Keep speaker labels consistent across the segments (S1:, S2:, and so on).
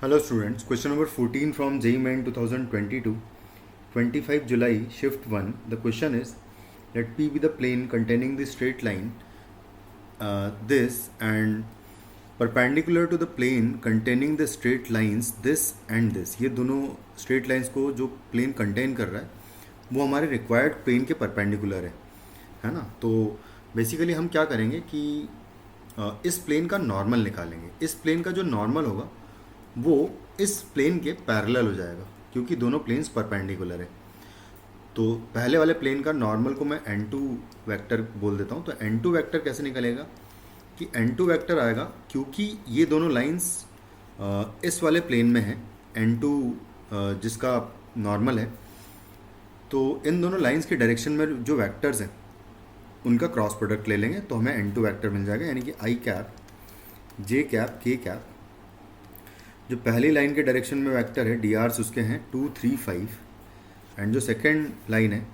S1: Hello students, question number 14 from JEE Main 2022, 25 July, shift 1. The question is, let P be the plane containing the straight line this and perpendicular to the plane containing the straight lines this and this. ये दोनों straight lines को जो plane contain कर रहा है वो हमारे required plane के perpendicular है ना। तो basically हम क्या करेंगे कि इस प्लेन का नॉर्मल निकालेंगे। इस प्लेन का जो नॉर्मल होगा वो इस प्लेन के पैरेलल हो जाएगा क्योंकि दोनों प्लेन्स परपेंडिकुलर है। तो पहले वाले प्लेन का नॉर्मल को मैं n2 वेक्टर बोल देता हूँ। तो n2 वेक्टर कैसे निकलेगा कि n2 वेक्टर आएगा क्योंकि ये दोनों लाइंस इस वाले प्लेन में है n2 जिसका नॉर्मल है। तो इन दोनों लाइंस के डायरेक्शन में जो वेक्टर्स हैं उनका क्रॉस प्रोडक्ट ले लेंगे तो हमें n2 वेक्टर मिल जाएगा, यानी कि i cap j cap k cap. जो पहली लाइन के डायरेक्शन में वेक्टर है डी आर्स उसके हैं 2, 3, 5 एंड जो सेकेंड लाइन है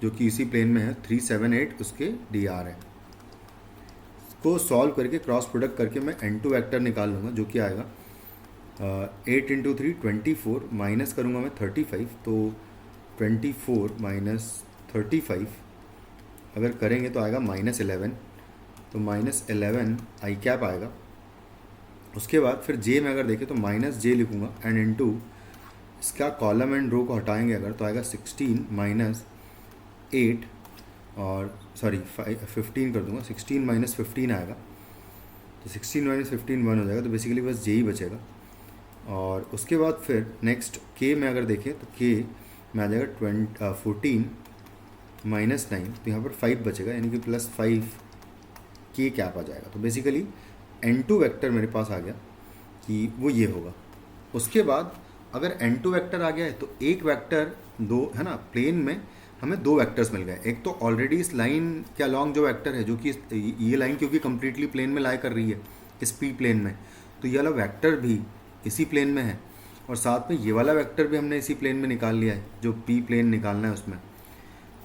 S1: जो कि इसी प्लेन में है 3, 7, 8 उसके डी आर है। इसको सॉल्व करके क्रॉस प्रोडक्ट करके मैं n2 वेक्टर निकाल लूँगा जो कि आएगा 8 इंटू 3 24 माइनस करूँगा मैं 35। तो 24 माइनस 35 अगर करेंगे तो आएगा -11। तो -11 आई कैप आएगा। उसके बाद फिर जे में अगर देखें तो -j लिखूँगा एंड इनटू इसका कॉलम एंड रो को हटाएंगे अगर तो आएगा 16 माइनस 8 और सॉरी 15 कर दूँगा। 16 माइनस 15 आएगा तो 16 माइनस 15 1 हो जाएगा। तो बेसिकली बस जे ही बचेगा। और उसके बाद फिर नेक्स्ट के में अगर देखें तो के में आ जाएगा 14 माइनस 9। तो यहाँ पर 5 बचेगा यानी कि +5 के कैप आ जाएगा। तो बेसिकली n2 वेक्टर मेरे पास आ गया कि वो ये होगा। उसके बाद अगर n2 वेक्टर आ गया है तो एक वेक्टर दो है ना, प्लेन में हमें दो वेक्टर्स मिल गए। एक तो ऑलरेडी इस लाइन के अलॉन्ग जो वेक्टर है जो कि ये लाइन क्योंकि कम्प्लीटली प्लेन में लाई कर रही है इस पी प्लेन में, तो ये वाला वेक्टर भी इसी प्लेन में है और साथ में ये वाला वेक्टर भी हमने इसी प्लेन में निकाल लिया है जो पी प्लेन निकालना है उसमें।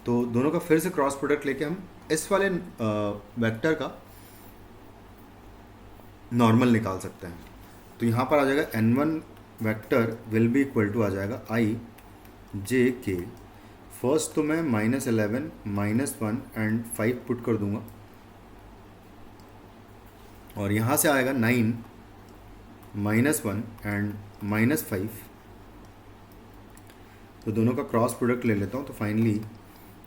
S1: तो दोनों का फिर से क्रॉस प्रोडक्ट लेके हम इस वाले वेक्टर का नॉर्मल निकाल सकते हैं। तो यहाँ पर आ जाएगा n1 vector will be equal to आ जाएगा i j k। फर्स्ट तो मैं -11 -1 एंड 5 पुट कर दूंगा और यहाँ से आएगा 9 -1 एंड -5। तो दोनों का क्रॉस प्रोडक्ट ले लेता हूँ। तो फाइनली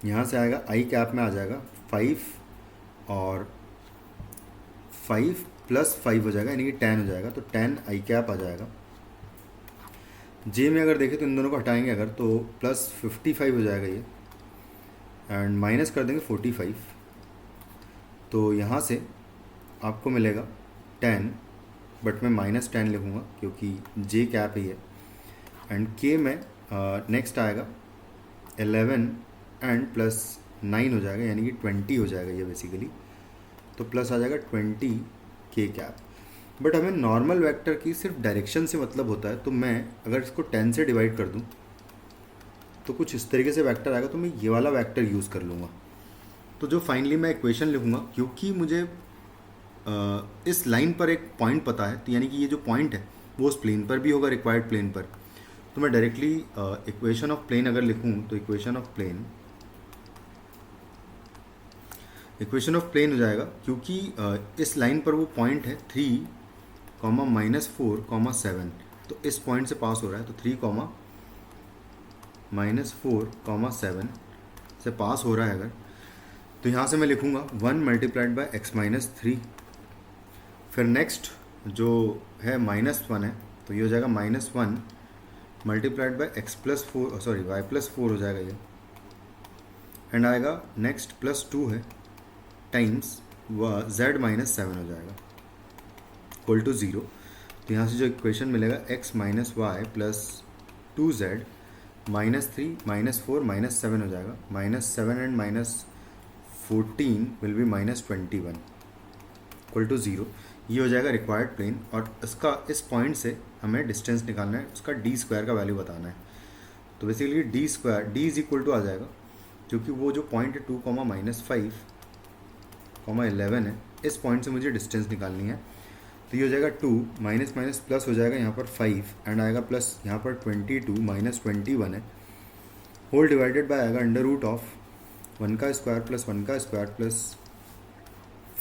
S1: यहाँ से आएगा i कैप में आ जाएगा 5 और 5 + 5 हो जाएगा यानी कि 10 हो जाएगा। तो 10 आई कैप आ जाएगा। जे में अगर देखें तो इन दोनों को हटाएंगे अगर तो +55 हो जाएगा ये एंड माइनस कर देंगे 45। तो यहाँ से आपको मिलेगा 10 बट मैं -10 लिखूँगा क्योंकि जे कैप ही है। एंड के में नेक्स्ट आएगा 11 एंड +9 हो जाएगा यानी कि 20 हो जाएगा ये बेसिकली। तो प्लस आ जाएगा 20 के कैप। बट हमें नॉर्मल वेक्टर की सिर्फ डायरेक्शन से मतलब होता है। तो मैं अगर इसको 10 से डिवाइड कर दूं तो कुछ इस तरीके से वेक्टर आएगा। तो मैं ये वाला वेक्टर यूज़ कर लूँगा। तो जो फाइनली मैं इक्वेशन लिखूँगा क्योंकि मुझे इस लाइन पर एक पॉइंट पता है, तो यानी कि ये जो पॉइंट है वो उस प्लेन पर भी होगा, रिक्वायर्ड प्लेन पर। तो मैं डायरेक्टली इक्वेशन ऑफ प्लेन अगर लिखूँ तो इक्वेशन ऑफ प्लेन हो जाएगा क्योंकि इस लाइन पर वो पॉइंट है 3, -4, 7। तो इस पॉइंट से पास हो रहा है। तो 3, -4, 7 से पास हो रहा है अगर तो यहाँ से मैं लिखूँगा 1 × x-3। फिर नेक्स्ट जो है -1 है तो ये हो जाएगा -1 × x+4 सॉरी y+4 हो जाएगा ये एंड आएगा नेक्स्ट +2 है टाइम्स z-7 हो जाएगा इक्वल टू 0। तो यहाँ से जो इक्वेशन मिलेगा x - y + 2z -3 -4 -7 हो जाएगा। -7 and -14 will be -21 equal to 0। ये हो जाएगा रिक्वायर्ड प्लेन और इसका इस पॉइंट से हमें डिस्टेंस निकालना है, उसका d² का वैल्यू बताना है। तो basically d is equal to आ जाएगा क्योंकि वो जो पॉइंट है 2, -5, 11 है, इस पॉइंट से मुझे डिस्टेंस निकालनी है। तो ये हो जाएगा 2, माइनस माइनस प्लस हो जाएगा यहाँ पर 5 एंड आएगा प्लस यहाँ पर 22 माइनस 21 है, होल डिवाइडेड बाय आएगा अंडर रूट ऑफ 1 का स्क्वायर प्लस 1 का स्क्वायर प्लस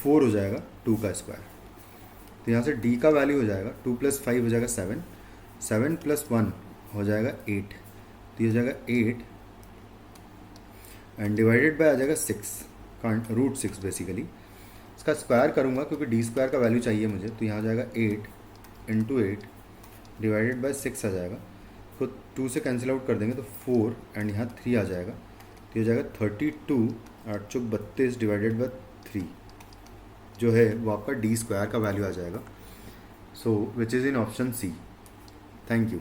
S1: 4 हो जाएगा 2 का स्क्वायर। तो यहाँ से d का वैल्यू हो जाएगा 2 प्लस 5 हो जाएगा 7, 7 प्लस 1 हो जाएगा 8, तो ये हो जाएगा 8 एंड डिवाइडेड बाय आ जाएगा 6 का रूट 6 बेसिकली। इसका स्क्वायर करूँगा क्योंकि डी स्क्वायर का वैल्यू चाहिए मुझे, तो यहाँ आ जाएगा 8 इंटू 8 डिवाइडेड बाय 6 आ जाएगा, तो 2 से कैंसिल आउट कर देंगे तो 4 एंड यहाँ 3 आ जाएगा, तो ये हो जाएगा 32 8 चौक 32 डिवाइडेड बाय 3 जो है वो आपका डी स्क्वायर का वैल्यू आ जाएगा। So which is in option C. Thank you.